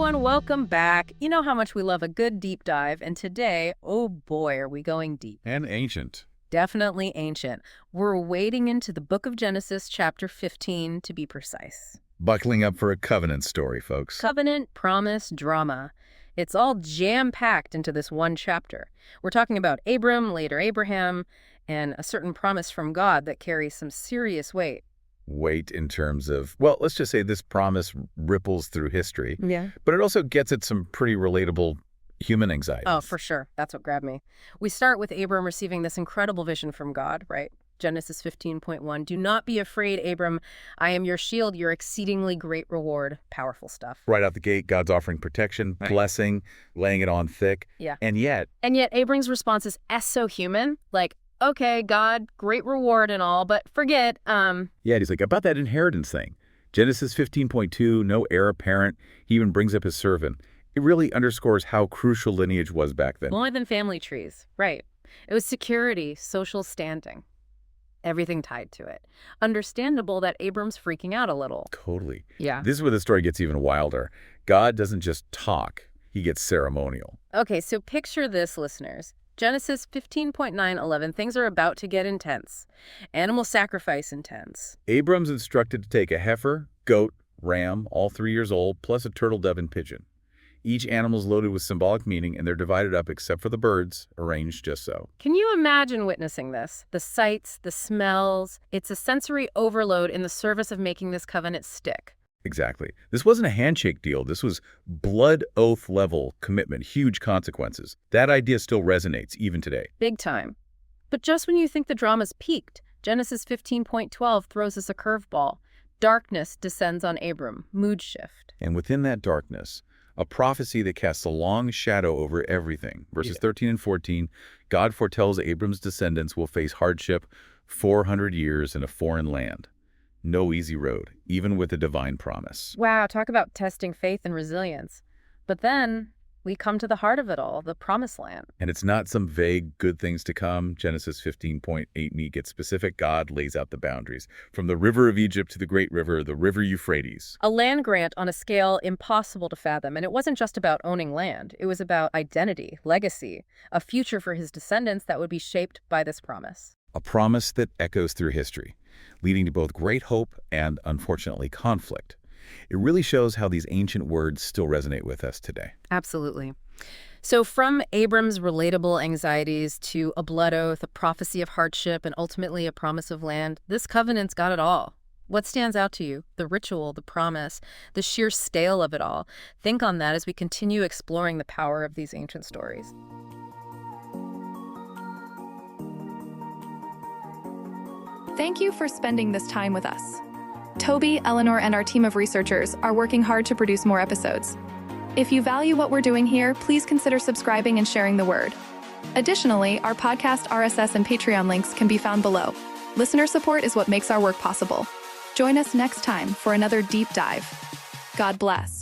everyone, welcome back. You know how much we love a good deep dive, and today, oh boy, are we going deep. And ancient. Definitely ancient. We're wading into the book of Genesis, chapter 15, to be precise. Buckling up for a covenant story, folks. Covenant, promise, drama. It's all jam-packed into this one chapter. We're talking about Abram, later Abraham, and a certain promise from God that carries some serious weight. Weight in terms of, well, let's just say this promise ripples through history. Yeah. But it also gets at some pretty relatable human anxieties. Oh, for sure. That's what grabbed me. We start with Abram receiving this incredible vision from God, right? Genesis 15.1. Do not be afraid, Abram. I am your shield, your exceedingly great reward. Powerful stuff. Right out the gate, God's offering protection, blessing, laying it on thick. Yeah. And yet, Abram's response is so human. Like, okay, God, great reward and all, but forget, Yeah, he's like, about that inheritance thing. Genesis 15.2, no heir apparent. He even brings up his servant. It really underscores how crucial lineage was back then. More than family trees. Right. It was security, social standing. Everything tied to it. Understandable that Abram's freaking out a little. Totally. Yeah. This is where the story gets even wilder. God doesn't just talk. He gets ceremonial. Okay, so picture this, listeners. Genesis 15.9:11, things are about to get intense. Animal sacrifice intense. Abram's instructed to take a heifer, goat, ram, all 3 years old, plus a turtle dove and pigeon. Each animal is loaded with symbolic meaning, and they're divided up except for the birds, arranged just so. Can you imagine witnessing this? The sights, the smells. It's a sensory overload in the service of making this covenant stick. Exactly. This wasn't a handshake deal. This was blood oath level commitment, huge consequences. That idea still resonates even today. Big time. But just when you think the drama's peaked, Genesis 15.12 throws us a curveball. Darkness descends on Abram. Mood shift. And within that darkness, a prophecy that casts a long shadow over everything. Verses 13 and 14, God foretells Abram's descendants will face hardship 400 years in a foreign land. No easy road, even with a divine promise. Wow, talk about testing faith and resilience. But then we come to the heart of it all, the promised land. And it's not some vague good things to come. Genesis 15.8 gets specific. God lays out the boundaries. From the river of Egypt to the great river, the river Euphrates. A land grant on a scale impossible to fathom. And it wasn't just about owning land. It was about identity, legacy, a future for his descendants that would be shaped by this promise. A promise that echoes through history, leading to both great hope and, unfortunately, conflict. It really shows how these ancient words still resonate with us today. Absolutely. So from Abram's relatable anxieties to a blood oath, a prophecy of hardship, and ultimately a promise of land, this covenant's got it all. What stands out to you? The ritual, the promise, the sheer scale of it all. Think on that as we continue exploring the power of these ancient stories. Thank you for spending this time with us. Toby, Eleanor, and our team of researchers are working hard to produce more episodes. If you value what we're doing here, please consider subscribing and sharing the word. Additionally, our podcast, RSS, and Patreon links can be found below. Listener support is what makes our work possible. Join us next time for another deep dive. God bless.